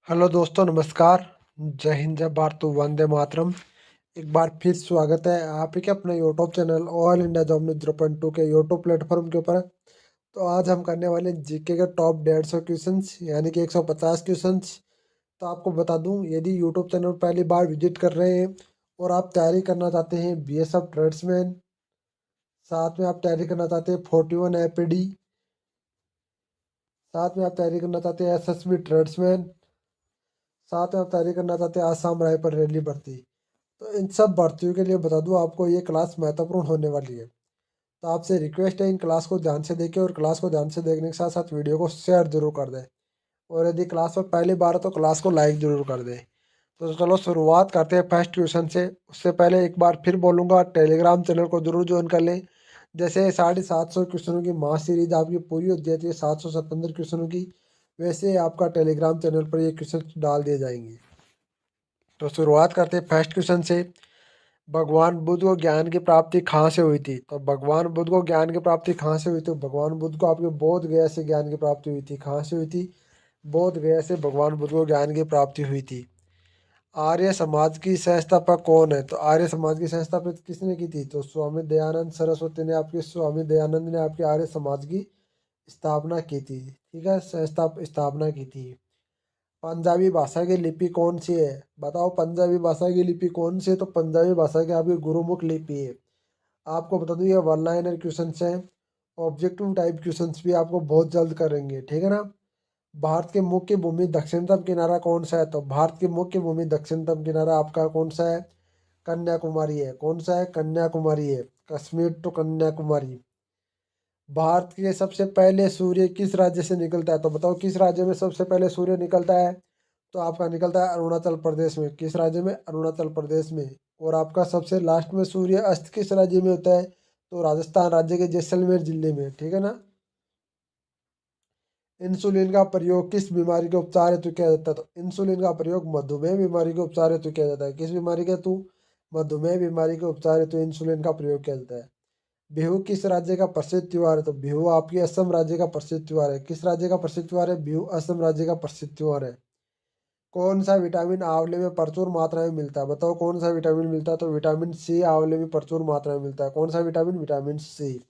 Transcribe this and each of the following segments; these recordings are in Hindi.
हेलो दोस्तों, नमस्कार। जय हिंद, जय भारत, वंदे मातरम। एक बार फिर स्वागत है आप ही के अपने YouTube channel all India job news 0.2 के यूट्यूब प्लेटफॉर्म के ऊपर। तो आज हम करने वाले हैं जीके के टॉप 150 क्वेश्चंस, यानी कि 150 क्वेश्चंस। तो आपको बता दूं, यदि यूट्यूब चैनल पहली बार विजिट कर रहे हैं और आप तैयारी करना चाहते हैं बीएसएफ ट्रेड्समैन, साथ में आप तैयारी करना चाहते हैं 41 एपीडी, साथ में आप तैयारी करना चाहते हैं एसएसबी ट्रेड्समैन, साथ में आप तैयारी करना चाहते हैं आसाम राइफल रैली भर्ती, तो इन सब भर्तियों के लिए बता दूं आपको ये क्लास महत्वपूर्ण होने वाली है। तो आपसे रिक्वेस्ट है इन क्लास को ध्यान से देखें और क्लास को ध्यान से देखने के साथ साथ वीडियो को शेयर जरूर कर दें। और यदि क्लास में पहली बार है तो क्लास को लाइक जरूर कर दें। तो चलो शुरुआत करते हैं फर्स्ट क्वेश्चन से। उससे पहले एक बार फिर बोलूँगा, टेलीग्राम चैनल को जरूर ज्वाइन कर लें। जैसे 750 क्वेश्चनों की महा सीरीज आपकी पूरी हो जाती है 777 क्वेश्चनों की, वैसे आपका टेलीग्राम चैनल पर ये क्वेश्चन डाल दिए जाएंगे। तो शुरुआत करते हैं फर्स्ट क्वेश्चन से। भगवान बुद्ध को ज्ञान की प्राप्ति कहाँ से हुई थी? तो भगवान बुद्ध को ज्ञान की प्राप्ति कहाँ से हुई थी? भगवान बुद्ध को आपके बोध गया से ज्ञान की प्राप्ति हुई थी। कहाँ से हुई थी? बोध गया से भगवान बुद्ध को ज्ञान की प्राप्ति हुई थी। आर्य समाज की संस्थापक कौन है? तो आर्य समाज की संस्थापक किसने की थी? तो स्वामी दयानंद सरस्वती ने आपके स्वामी दयानंद ने आपके आर्य समाज की स्थापना की थी। ठीक है, स्थापना की थी। पंजाबी भाषा की लिपि कौन सी है? बताओ, पंजाबी भाषा की लिपि कौन सी है? तो पंजाबी भाषा की आपकी गुरुमुख लिपि है। आपको बता दूं, ये वन लाइनर क्वेश्चन है। ऑब्जेक्टिव टाइप क्वेश्चन भी आपको बहुत जल्द करेंगे, ठीक है ना। भारत के मुख्य भूमि दक्षिणतम किनारा कौन सा है? तो भारत की मुख्य भूमि दक्षिणतम किनारा आपका कौन सा है? कन्याकुमारी है। कौन सा है? कन्याकुमारी है। कश्मीर टू कन्याकुमारी। भारत के सबसे पहले सूर्य किस राज्य से निकलता है? तो बताओ, किस राज्य में सबसे पहले सूर्य निकलता है? तो आपका निकलता है अरुणाचल प्रदेश में। किस राज्य में? अरुणाचल प्रदेश में। और आपका सबसे लास्ट में सूर्य अस्त किस राज्य में होता है? तो राजस्थान राज्य के जैसलमेर जिले में, ठीक है ना। इंसुलिन का प्रयोग किस बीमारी के उपचार हेतु किया जाता है? तो इंसुलिन का प्रयोग मधुमेह बीमारी के उपचार हेतु किया जाता है। किस बीमारी के हेतु? मधुमेह बीमारी के उपचार हेतु इंसुलिन का प्रयोग किया जाता है। बिहू किस राज्य का प्रसिद्ध त्योहार है? तो बिहू आपकी असम राज्य का प्रसिद्ध त्योहार है। किस राज्य का प्रसिद्ध त्योहार है? बिहू असम राज्य का प्रसिद्ध त्योहार है। कौन सा विटामिन आंवले में प्रचुर मात्रा में मिलता है? बताओ, कौन सा विटामिन मिलता है? तो विटामिन सी आंवले में प्रचुर मात्रा में मिलता है। कौन सा विटामिन? Vitamin C.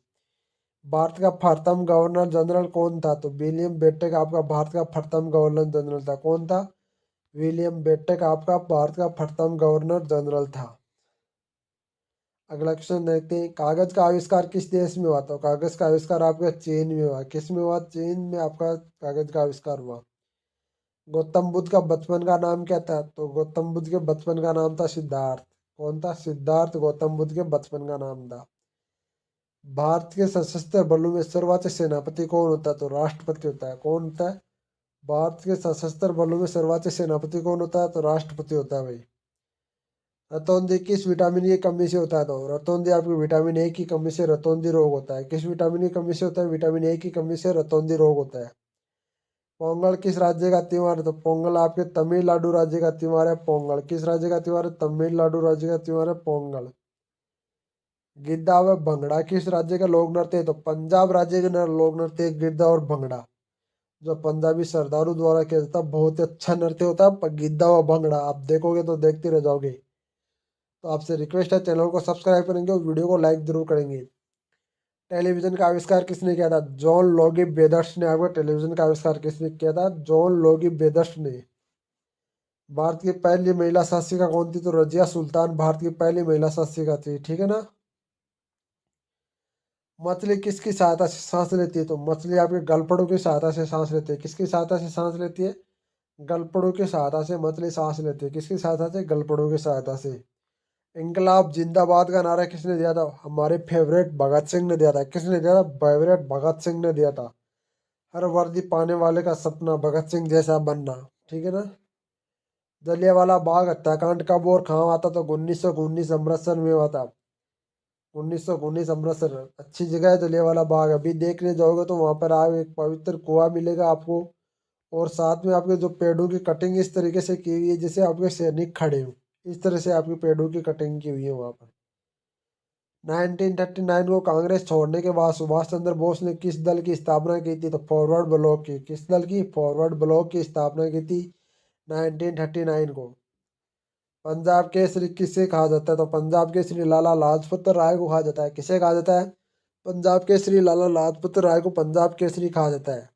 भारत का प्रथम गवर्नर जनरल कौन था? तो विलियम बेंटिक आपका भारत का प्रथम गवर्नर जनरल था। कौन था? विलियम बेंटिक आपका भारत का प्रथम गवर्नर जनरल था। अगला क्वेश्चन देखते हैं, कागज का आविष्कार किस देश में हुआ? तो कागज का आविष्कार आपका चीन में हुआ। किस में हुआ? चीन में आपका कागज का आविष्कार हुआ। गौतम बुद्ध का बचपन का नाम क्या था? तो गौतम बुद्ध के बचपन का नाम था सिद्धार्थ। कौन था? सिद्धार्थ गौतम बुद्ध के बचपन का नाम था। भारत के सशस्त्र बलों में सर्वोच्च सेनापति कौन होता है? तो राष्ट्रपति होता है। कौन होता है? भारत के सशस्त्र बलों में सर्वोच्च सेनापति कौन होता है? तो राष्ट्रपति होता है भाई। रतौंधी किस विटामिन की कमी से होता है? तो रतौंधी आपकी विटामिन ए की कमी से रतौंधी रोग होता है। किस विटामिन की कमी से होता है? विटामिन ए की कमी से रतौंधी रोग होता है। पोंगल किस राज्य का त्योहार है? तो पोंगल आपके तमिलनाडु राज्य का त्योहार है। पोंगल किस राज्य का त्योहार है? तमिलनाडु राज्य का त्योहार है पोंगल। गिद्धा व भंगड़ा किस राज्य का लोक नृत्य है? तो पंजाब राज्य के लोक नृत्य है गिद्धा और भंगड़ा, जो पंजाबी सरदारों द्वारा किया जाता है। बहुत ही अच्छा नृत्य होता है गिद्धा व भंगड़ा। आप देखोगे तो देखते रह जाओगे। तो आपसे रिक्वेस्ट है, चैनल को सब्सक्राइब करेंगे और वीडियो को लाइक जरूर करेंगे। टेलीविजन का आविष्कार किसने किया था? जॉन लोगी बेदर्स ने आपको टेलीविजन का आविष्कार किसने किया था? जॉन लोगी बेदर्स ने। भारत की पहली महिला शासिका कौन थी? तो रजिया सुल्तान भारत की पहली महिला शासिका थी, ठीक है ना। मछली किसकी सहायता से सांस लेती है? तो मछली आपके गलफड़ों की सहायता से सांस लेती है। किसकी सहायता से सांस लेती है? गलफड़ों की सहायता से मछली सांस लेती है। किसकी सहायता से? गलफड़ों की सहायता से। इनकलाब जिंदाबाद का नारा किसने दिया था? हमारे फेवरेट भगत सिंह ने दिया था। किसने दिया था? फेवरेट भगत सिंह ने दिया था। हर वर्दी पाने वाले का सपना भगत सिंह जैसा बनना, ठीक है ना। जलियांवाला बाग हत्याकांड कब और कहाँ हुआ था? तो 1919 अमृतसर में हुआ था। 1919 अमृतसर अच्छी जगह है जलियांवाला बाग। अभी देखने जाओगे तो वहां पर आप एक पवित्र कुआं मिलेगा आपको। और साथ में आपके जो पेड़ों की कटिंग इस तरीके से की हुई है जैसे आपके सैनिक खड़े हो। इस तरह से आपकी पेड़ों की कटिंग की हुई है वहां पर। 1939 को कांग्रेस छोड़ने के बाद सुभाष चंद्र बोस ने किस दल की स्थापना की थी? तो फॉरवर्ड ब्लॉक की। किस दल की? फॉरवर्ड ब्लॉक की स्थापना की थी 1939 को। पंजाब केसरी किसे कहा जाता है? तो पंजाब केसरी लाला लाजपत राय को कहा जाता है। किसे कहा जाता है? पंजाब केसरी लाला लाजपत राय को पंजाब केसरी कहा जाता है।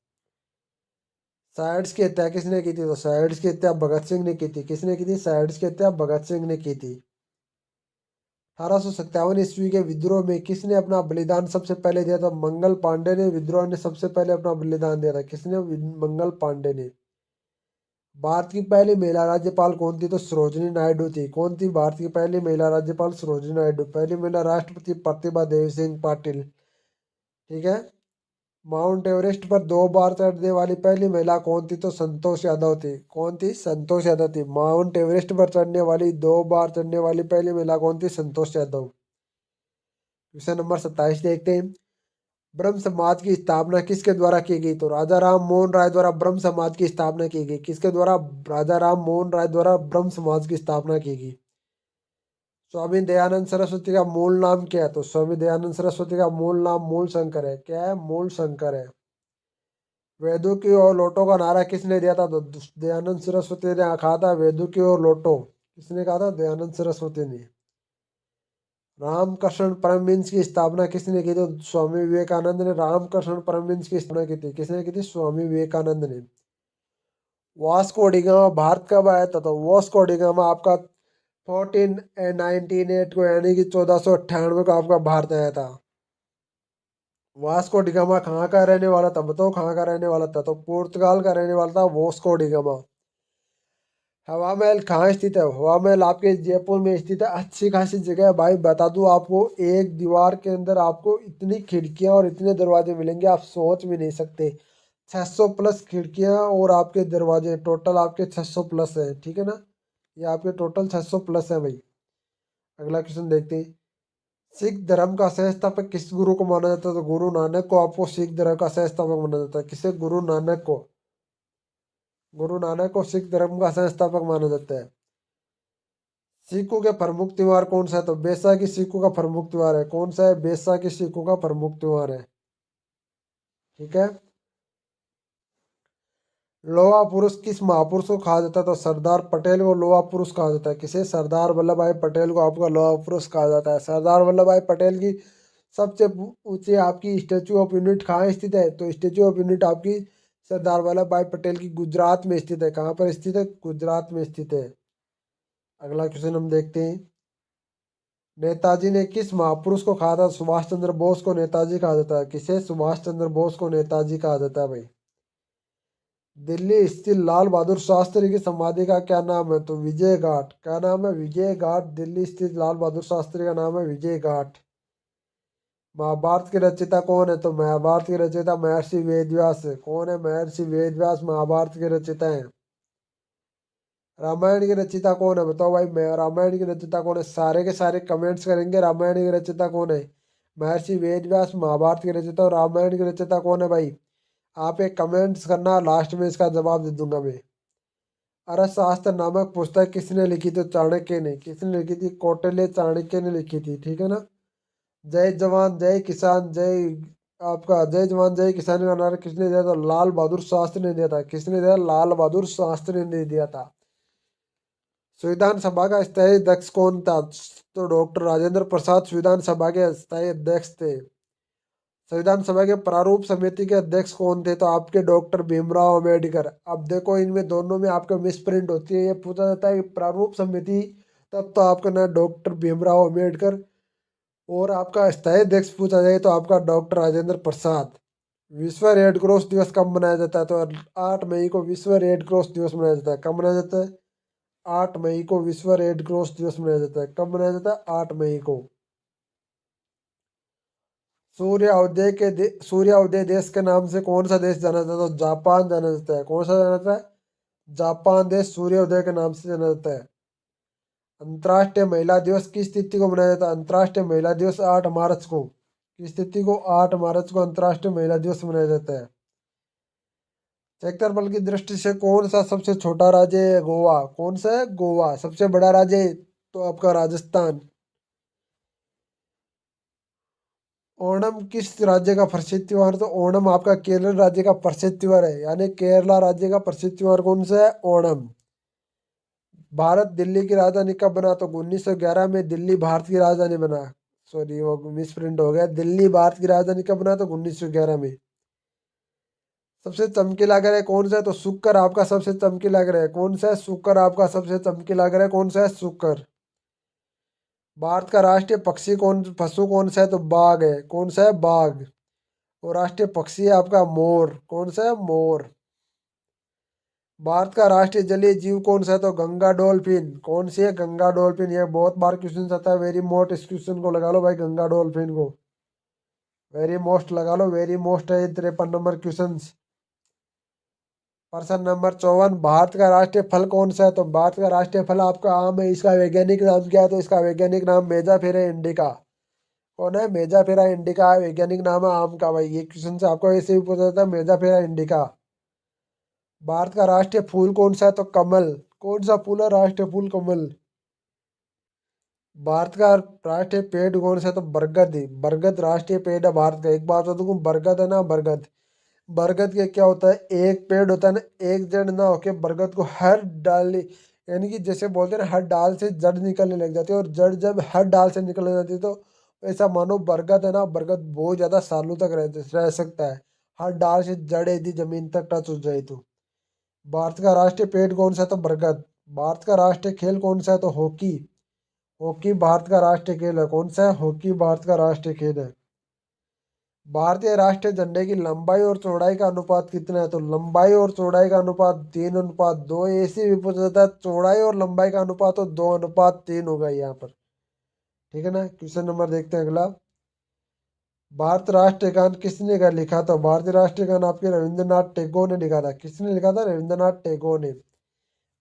साइड्स की हत्या किसने की थी? तो साइड्स की हत्या भगत सिंह ने की थी। किसने की थी? साइड्स की हत्या भगत सिंह ने की थी। 1857 ईस्वी के विद्रोह में किसने अपना बलिदान सबसे पहले दिया था? मंगल पांडे ने विद्रोह ने सबसे पहले अपना बलिदान दिया था। किसने? मंगल पांडे ने। भारत की पहली महिला राज्यपाल कौन थी? तो सरोजिनी नायडू थी। कौन थी भारत की पहली महिला राज्यपाल? सरोजिनी नायडू। पहली महिला राष्ट्रपति प्रतिभा देवी सिंह पाटिल। ठीक है। माउंट एवरेस्ट पर 2 बार चढ़ने वाली पहली महिला कौन थी? तो संतोष यादव थी। कौन थी? संतोष यादव थी। माउंट एवरेस्ट पर चढ़ने वाली 2 बार चढ़ने वाली पहली महिला कौन थी? संतोष यादव। क्वेश्चन नंबर 27 देखते हैं। ब्रह्म समाज की स्थापना किसके द्वारा की गई? तो राजा राम मोहन राय द्वारा ब्रह्म समाज की स्थापना की गई। किसके द्वारा? राजा राम मोहन राय द्वारा ब्रह्म समाज की स्थापना की गई। स्वामी दयानंद सरस्वती का मूल नाम क्या है? तो स्वामी दयानंद सरस्वती का मूल नाम मूल शंकर है। क्या है? मूल शंकर है। वेदों की ओर लौटो का नारा किसने दिया था? तो दयानंद सरस्वती ने कहा था वेदों की ओर लौटो। किसने कहा था? दयानंद सरस्वती ने। रामकृष्ण परमहंस की स्थापना किसने की? तो स्वामी विवेकानंद ने रामकृष्ण परमहंस की स्थापना की थी। किसने की थी? स्वामी विवेकानंद ने। वास्को डिगामा भारत कब आया था? तो वास्को डिगामा आपका 1498 को यानी कि 1498 को आपका भारत आया था। वास्को डिगामा कहाँ का रहने वाला था? बताओ कहाँ का रहने वाला था? तो पुर्तगाल का रहने वाला था वास्को डिगामा। हवा महल कहाँ स्थित है? हवा महल आपके जयपुर में स्थित है। अच्छी खासी जगह है भाई। बता दूं आपको, एक दीवार के अंदर आपको इतनी खिड़कियां और इतने दरवाजे मिलेंगे आप सोच भी नहीं सकते। 600 प्लस खिड़कियां और आपके दरवाजे, टोटल आपके 600 प्लस है। ठीक है ना? ये आपके टोटल 600 प्लस है भाई। अगला क्वेश्चन देखते हैं। सिख धर्म का संस्थापक किस गुरु को माना जाता है? तो गुरु नानक को आपको सिख धर्म का संस्थापक माना जाता है। किसे? गुरु नानक को। गुरु नानक को सिख धर्म का संस्थापक माना जाता है। सिखों के प्रमुख त्योहार कौन सा है? तो बैसाखी सिखों का प्रमुख त्योहार है। कौन सा है? बैसाखी सिखों का प्रमुख त्योहार है। ठीक है। लोहा पुरुष किस महापुरुष को कहा जाता है? तो सरदार पटेल को लोहा पुरुष कहा जाता है। किसे? सरदार वल्लभ भाई पटेल को आपका लोहा पुरुष कहा जाता है। सरदार वल्लभ भाई पटेल की सबसे ऊंची आपकी स्टेचू ऑफ यूनिट कहाँ स्थित है? तो स्टेचू ऑफ यूनिट आपकी सरदार वल्लभ भाई पटेल की गुजरात में स्थित है। कहाँ पर स्थित है? गुजरात में स्थित है। अगला क्वेश्चन हम देखते हैं। नेताजी ने किस महापुरुष को कहा था? सुभाष चंद्र बोस को नेताजी कहा जाता है। किसे? सुभाष चंद्र बोस को नेताजी कहा जाता है भाई। दिल्ली स्थित लाल बहादुर शास्त्री की समाधि का क्या नाम है? तो विजय घाट। क्या नाम है? विजय घाट। दिल्ली स्थित लाल बहादुर शास्त्री का नाम है विजय घाट। महाभारत के रचयिता कौन है? तो महाभारत के रचयिता महर्षि वेदव्यास है। कौन है? महर्षि वेदव्यास महाभारत के रचयिता हैं। रामायण के रचयिता कौन है? बताओ भाई, मैं रामायण के रचयिता कौन है? सारे के सारे कमेंट्स करेंगे रामायण के रचयिता कौन है। महर्षि वेदव्यास महाभारत के रचयिता और रामायण के रचयिता कौन है भाई? आप एक कमेंट्स करना, लास्ट में इसका जवाब दे दूंगा मैं। अर्थशास्त्र नामक पुस्तक किसने लिखी? तो चाणक्य ने। किसने लिखी थी? कौटिल्य चाणक्य ने लिखी थी। ठीक है ना? जय जवान जय किसान जय, आपका जय जवान जय किसान का नारा किसने दिया था? लाल बहादुर शास्त्री ने दिया था। किसने दिया? लाल बहादुर शास्त्री ने दिया था। संविधान सभा का स्थायी अध्यक्ष कौन था? तो डॉक्टर राजेंद्र प्रसाद संविधान सभा के स्थायी अध्यक्ष थे। संविधान सभा के प्रारूप समिति के अध्यक्ष कौन थे? तो आपके डॉक्टर भीमराव अम्बेडकर। अब देखो इनमें दोनों में आपका मिस प्रिंट होती है। ये पूछा जाता है कि प्रारूप समिति, तब तो आपका नाम डॉक्टर भीमराव अम्बेडकर, और आपका स्थायी अध्यक्ष पूछा जाए तो आपका डॉक्टर राजेंद्र प्रसाद। विश्व रेड क्रॉस दिवस कब मनाया जाता है? तो 8 मई को विश्व रेड क्रॉस दिवस मनाया जाता है। कब मनाया जाता है? 8 मई को विश्व रेड क्रॉस दिवस मनाया जाता है। कब मनाया जाता है? 8 मई को। सूर्योदय देश के नाम से कौन सा देश जाना जाता है? तो जापान जाना जाता है। कौन सा जाना जाता है? जापान देश सूर्योदय के नाम से जाना जाता है। अंतर्राष्ट्रीय महिला दिवस किस तिथि को मनाया जाता है? अंतर्राष्ट्रीय महिला दिवस 8 मार्च को। किस तिथि को? 8 मार्च को अंतर्राष्ट्रीय महिला दिवस मनाया जाता है। क्षेत्रफल की दृष्टि से कौन सा सबसे छोटा राज्य है? गोवा। कौन सा है? गोवा। सबसे बड़ा राज्य है तो आपका राजस्थान। ओणम किस राज्य का प्रसिद्ध त्योहार है? तो ओणम आपका केरल राज्य का प्रसिद्ध त्योहार है। यानी केरला राज्य का प्रसिद्ध त्योहार कौन सा है? ओणम। भारत दिल्ली की राजधानी कब बना? तो 1911 में दिल्ली भारत की राजधानी बना। सॉरी, वो मिस प्रिंट हो गया। दिल्ली भारत की राजधानी कब बना? तो 1911 में। सबसे चमकीला ग्रह कौन सा है? तो शुक्र आपका सबसे चमकीला ग्रह है। कौन सा है? शुक्र आपका सबसे चमकीला ग्रह कौन सा है? शुक्र। भारत का राष्ट्रीय पक्षी कौन पशु कौन सा है? तो बाघ है। कौन सा है? बाघ। और राष्ट्रीय पक्षी है आपका मोर। कौन सा है? मोर। भारत का राष्ट्रीय जलीय जीव कौन सा है? तो गंगा डॉल्फिन। कौन सी है? गंगा डॉल्फिन। ये बहुत बार क्वेश्चन आता है, वेरी मोस्ट। इस क्वेश्चन को लगा लो भाई, गंगा डॉल्फिन को वेरी मोस्ट लगा लो। वेरी मोस्ट है 53 नंबर क्वेश्चन। प्रश्न नंबर 54, भारत का राष्ट्रीय फल कौन सा है? तो भारत का राष्ट्रीय फल आपका आम है। इसका वैज्ञानिक नाम क्या है? तो इसका वैज्ञानिक नाम मेजाफेरा इंडिका। कौन है? मेजाफेरा इंडिका वैज्ञानिक नाम है आम का। भाई ये क्वेश्चन से आपको ऐसे भी पूछा जाता है, मेजाफेरा इंडिका। भारत का राष्ट्रीय फूल कौन सा है? तो कमल। कौन सा फूल है? राष्ट्रीय फूल कमल। भारत का राष्ट्रीय पेड़ कौन सा है? तो बरगद ही। बरगद राष्ट्रीय पेड़ है भारत का। एक बात तो बरगद है ना, बरगद। बरगद के क्या होता है, एक पेड़ होता है ना, एक जड़ ना होके बरगद को हर डाल, यानी कि जैसे बोलते हैं ना, हर डाल से जड़ निकलने लग जाती है। और जड़ जब हर डाल से निकलने जाती है, तो ऐसा मानो बरगद है ना, बरगद बहुत ज्यादा सालों तक रह सकता है। हर डाल से जड़ यदि जमीन तक टच हो जाए तो। भारत का राष्ट्रीय पेड़ कौन सा है? तो बरगद। भारत का राष्ट्रीय खेल कौन सा है? तो हॉकी। हॉकी भारत का राष्ट्रीय खेल है। कौन सा है? हॉकी भारत का राष्ट्रीय खेल है। भारतीय राष्ट्रीय झंडे की लंबाई और चौड़ाई का अनुपात कितना है? तो लंबाई और चौड़ाई का अनुपात 3:2। ऐसे भी पूछा जाता है, चौड़ाई और लंबाई का अनुपात तो 2:3 होगा यहाँ पर। ठीक है ना। क्वेश्चन नंबर देखते हैं अगला। भारत राष्ट्रीय गान किसने लिखा था? भारतीय राष्ट्रीय गान आपके रविंद्रनाथ टैगोर ने लिखा था। किसने लिखा था? रविंद्रनाथ टैगोर ने।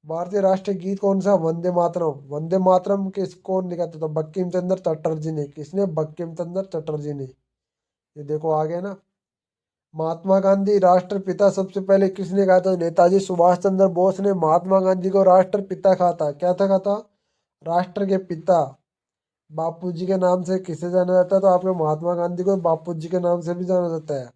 भारतीय राष्ट्रीय गीत कौन सा? वंदे मातरम। वंदे मातरम कौन लिखा था? तो बंकिम चंद्र चटर्जी ने। किसने? बंकिम चंद्र चटर्जी ने। ये देखो आ गया ना। महात्मा गांधी राष्ट्रपिता सबसे पहले किसने कहा था? नेताजी सुभाष चंद्र बोस ने महात्मा गांधी को राष्ट्रपिता कहा था। क्या था कहा था? राष्ट्र के पिता। बापू जी के नाम से किसे जाना जाता है? तो आपके महात्मा गांधी को बापू जी के नाम से भी जाना जाता है।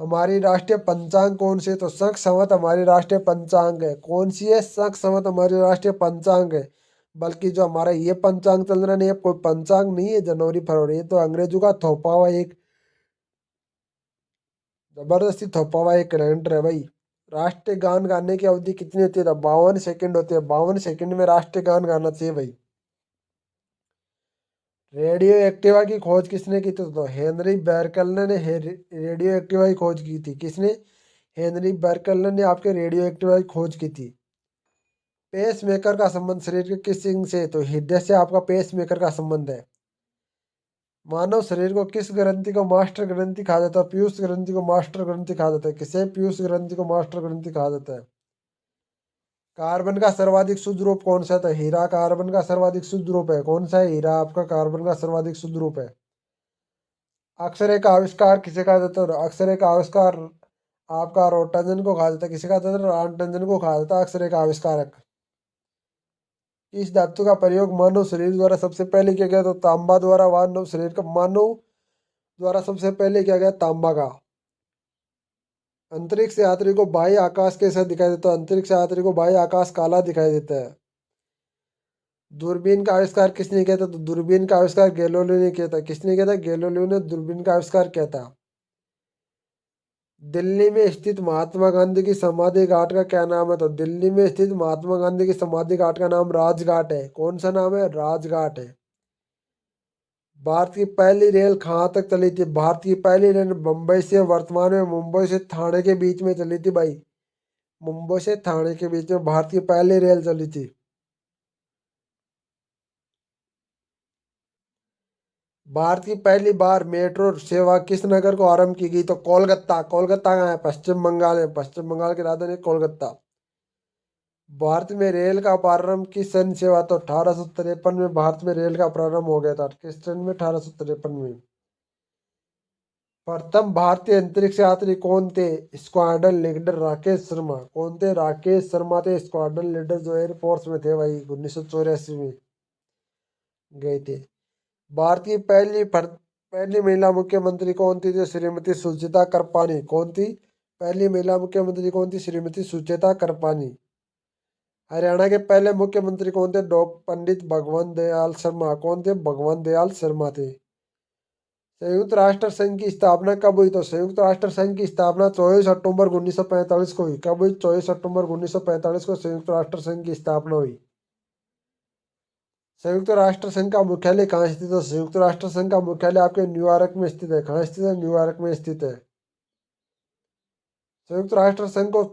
हमारी राष्ट्रीय पंचांग कौन सी है? तो शक संवत हमारी राष्ट्रीय पंचांग है। कौन सी है? शक संवत हमारी राष्ट्रीय पंचांग है। बल्कि जो हमारा ये पंचांग चल रहा नहीं है, कोई पंचांग नहीं है जनवरी फरवरी, ये तो अंग्रेजों का थोपा हुआ एक जबरदस्ती थोपा हुआ एक कैलेंडर है भाई। राष्ट्रीय गान गाने की अवधि कितनी होती है? तो 52 सेकंड होती है। 52 सेकंड में राष्ट्रीय गान गाना चाहिए भाई। रेडियो एक्टिवा की खोज किसने की थी? तो हेनरी बेरकल ने रेडियो एक्टिवा की खोज की थी। किसने? हेनरी बेरकल ने आपके रेडियो एक्टिवा की खोज की थी। पेस मेकर का संबंध शरीर के किस अंग से? तो हृदय से आपका पेस मेकर का संबंध है। मानव शरीर को किस ग्रंथि को मास्टर ग्रंथि कहा जाता है? पीयूष ग्रंथि को मास्टर ग्रंथि कहा जाता है। किसे? पीयूष ग्रंथि को मास्टर ग्रंथि कहा जाता है। कार्बन का सर्वाधिक शुद्ध रूप कौन सा था? हीरा कार्बन का सर्वाधिक शुद्ध रूप है। कौन सा है? हीरा आपका कार्बन का सर्वाधिक शुद्ध रूप है। अक्षरे का आविष्कार किसे कहा जाता है? अक्षरे का आविष्कार आपका रोटंजन को कहा जाता है। किसे कहा जाता है? रोटंजन को कहा जाता है अक्षरे का आविष्कारक। इस धातु का प्रयोग मानव शरीर द्वारा सबसे पहले किया गया? तो तांबा द्वारा मानव द्वारा सबसे पहले किया गया तांबा का। अंतरिक्ष यात्री को बाह्य आकाश कैसा दिखाई देता है? अंतरिक्ष यात्री को बाह्य आकाश काला दिखाई देता है। दूरबीन का आविष्कार किसने किया था? तो दूरबीन का आविष्कार गैलीलियो ने किया था। किसने किया था? गैलीलियो ने दूरबीन का आविष्कार किया था। दिल्ली में स्थित महात्मा गांधी की समाधि घाट का क्या नाम है? तो दिल्ली में स्थित महात्मा गांधी की समाधि घाट का नाम राजघाट है। कौन सा नाम है? राजघाट है। भारत की पहली रेल कहाँ तक चली थी? भारत की पहली रेल मुंबई से वर्तमान में मुंबई से थाने के बीच में चली थी भाई। मुंबई से थाने के बीच में भारत की पहली रेल चली थी। भारत की पहली बार मेट्रो सेवा किस नगर को आरंभ की गई? तो कोलकाता। कोलकाता कहाँ है? पश्चिम बंगाल है। पश्चिम बंगाल की राजधानी है कोलकाता। भारत में रेल का प्रारंभ किस सन से हुआ? तो 1853 में भारत में रेल का प्रारंभ हो गया था। किस सन में? 1853 में। प्रथम भारतीय अंतरिक्ष यात्री कौन थे? Squadron leader Rakesh Sharma. कौन थे? राकेश शर्मा थे स्क्वाड्रन लीडर, जो एयरफोर्स में थे भाई, 1984 में गए थे। भारत की पहली महिला मुख्यमंत्री कौन थी? जो श्रीमती सुचेता कृपानी। कौन थी? पहली महिला मुख्यमंत्री कौन थी? श्रीमती सुचेता कृपानी। हरियाणा के पहले मुख्यमंत्री कौन थे? पंडित भगवंत दयाल शर्मा। कौन थे? भगवंत दयाल शर्मा थे। संयुक्त राष्ट्र संघ की स्थापना कब हुई? तो संयुक्त राष्ट्र संघ की स्थापना 24 अक्टूबर 1945 को हुई। कब हुई? 24 अक्टूबर 1945 को संयुक्त राष्ट्र संघ की स्थापना हुई। संयुक्त राष्ट्र संघ का मुख्यालय कहाँ स्थित है? संयुक्त राष्ट्र संघ का मुख्यालय आपके न्यूयॉर्क में स्थित है। कहाँ स्थित है? न्यूयॉर्क में स्थित है। संयुक्त राष्ट्र संघ को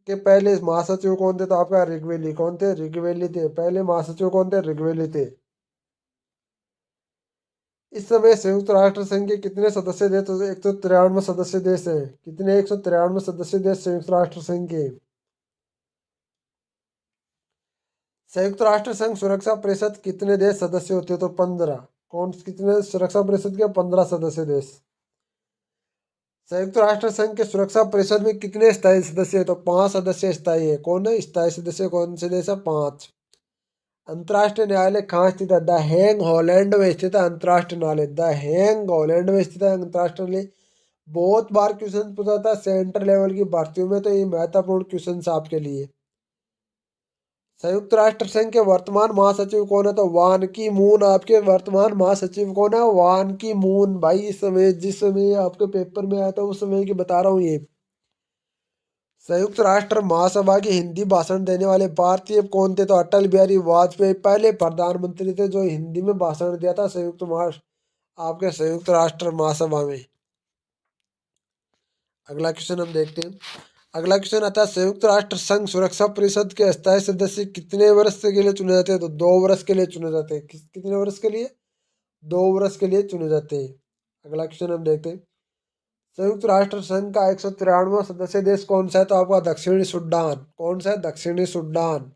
के पहले महासचिव कौन थे? तो आपका ऋग्वेली। कौन थे? ऋग्वेली थे। पहले महासचिव कौन थे? ऋग्वेली थे। इस समय संयुक्त राष्ट्र संघ के कितने सदस्य देश? तो 193 सदस्य देश हैं। कितने? 193 सदस्य देश संयुक्त राष्ट्र संघ के। संयुक्त राष्ट्र संघ सुरक्षा परिषद कितने देश सदस्य होते हैं? तो 15। कौन कितने? सुरक्षा परिषद के 15 सदस्य देश। संयुक्त राष्ट्र संघ के सुरक्षा परिषद में कितने स्थायी सदस्य हैं? तो 5 सदस्य स्थायी है। कौन है स्थायी सदस्य? कौन से देश है? 5। अंतर्राष्ट्रीय न्यायालय कहाँ स्थित है? द हेग हॉलैंड में स्थित है अंतर्राष्ट्रीय न्यायालय। द हेग हॉलैंड में स्थित है अंतर्राष्ट्रीय न्यायालय। बहुत बार क्वेश्चन पूछा था सेंटर लेवल की भर्तियों में, तो ये महत्वपूर्ण क्वेश्चन आपके लिए। संयुक्त राष्ट्र संघ के वर्तमान महासचिव कौन है? तो वान की मून। आपके वर्तमान महासचिव कौन है? वान की मून। भाई इस समय जिस समय आपके पेपर में आया था उस समय की बता रहा हूँ ये। संयुक्त राष्ट्र महासभा की हिंदी भाषण देने वाले भारतीय कौन थे? तो अटल बिहारी वाजपेयी पहले प्रधानमंत्री थे जो हिंदी में भाषण दिया था आपके संयुक्त राष्ट्र महासभा में। अगला क्वेश्चन हम देखते हैं। अगला क्वेश्चन आता है संयुक्त राष्ट्र संघ सुरक्षा परिषद के अस्थायी सदस्य कितने वर्ष के लिए चुने जाते हैं? तो 2 वर्ष के लिए चुने जाते हैं। कितने वर्ष के लिए? 2 वर्ष के लिए चुने जाते हैं। अगला क्वेश्चन हम देखते हैं। संयुक्त राष्ट्र संघ का 193वां सदस्य देश कौन सा है? तो आपका दक्षिणी सूडान। कौन सा है? दक्षिणी सूडान।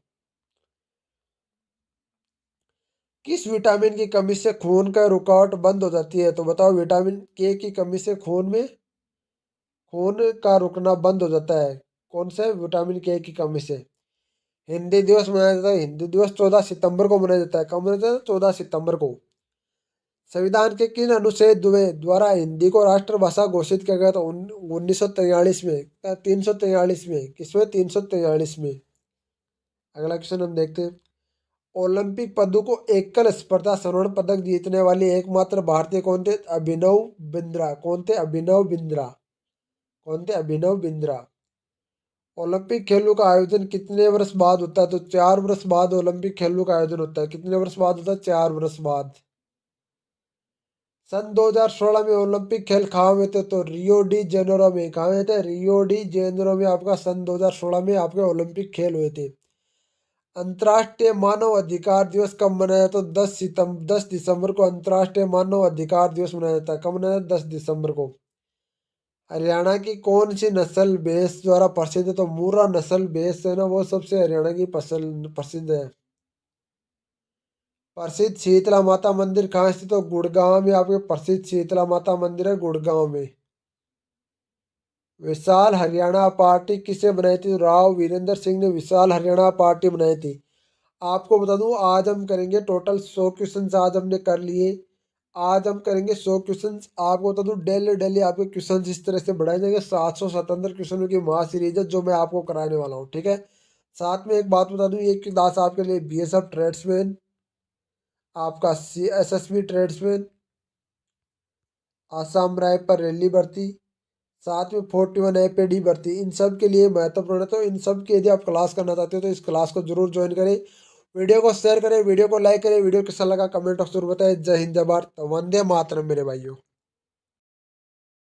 किस विटामिन की कमी से खून का रुकावट बंद हो जाती है? तो बताओ। विटामिन के की कमी से खून का रुकना बंद हो जाता है। कौन से? विटामिन के की कमी से। हिंदी दिवस मनाया जाता है। हिंदी दिवस 14 सितंबर को मनाया जाता है। कब मनाया जाता है? 14 सितंबर को। संविधान के किन अनुच्छेद द्वारा हिंदी को राष्ट्रभाषा घोषित किया गया था? 1943 में। 343 में। किसमें? 343 में। अगला क्वेश्चन हम देखते हैं। ओलंपिक पदकों को एकल स्पर्धा स्वर्ण पदक जीतने वाली एकमात्र भारतीय कौन थे? अभिनव बिंद्रा। कौन थे? अभिनव बिंद्रा। कौन थे? अभिनव बिंद्रा। ओलंपिक खेलों का आयोजन कितने वर्ष बाद होता है? तो 4 वर्ष बाद ओलंपिक खेलों का आयोजन होता है। कितने वर्ष बाद होता है? 4 वर्ष बाद। सन 2016 में ओलंपिक खेल कहाँ हुए थे? तो रियो डी जेनेरो में। कहाँ हुए थे? रियो डी जेनेरो में आपका सन 2016 में आपके ओलंपिक खेल हुए थे। अंतर्राष्ट्रीय मानव अधिकार दिवस कब मनाया? तो 10 दिसंबर को अंतर्राष्ट्रीय मानव अधिकार दिवस मनाया जाता है। कब मनाया? 10 दिसंबर को। हरियाणा की कौन सी नस्ल भैंस द्वारा प्रसिद्ध है? तो मुर्रा नस्ल भैंस है ना, वो सबसे हरियाणा की प्रसिद्ध है। प्रसिद्ध शीतला माता मंदिर कहाँ स्थित? तो गुड़गांव में आपके प्रसिद्ध शीतला माता मंदिर है, गुड़गांव में। विशाल हरियाणा पार्टी किसे बनाई थी? राव वीरेंद्र सिंह ने विशाल हरियाणा पार्टी बनाई थी। आपको बता दूं आज हम करेंगे टोटल 100 क्वेश्चन आज हमने कर लिए। आज हम करेंगे 100 क्वेश्चन। आपको बता दूं डेली डेली आपके क्वेश्चन इस तरह से बढ़ाए जाएंगे। 777 क्वेश्चनों की महा सीरीज है जो मैं आपको कराने वाला हूँ, ठीक है। साथ में एक बात बता दूं, ये क्लास आपके लिए बीएसएफ ट्रेड्समैन, आपका SSB tradesman, Assam rifle rally भर्ती, साथ में 41 एपीडी भर्ती, इन सब के लिए महत्वपूर्ण है। तो इन सब की यदि आप क्लास करना चाहते हो तो इस क्लास को जरूर ज्वाइन करें। वीडियो को शेयर करें, वीडियो को लाइक करें, वीडियो कैसा लगा कमेंट बॉक्स जरूर बताएं। जय हिंद, जय भारत, वंदे मातरम मेरे भाइयों।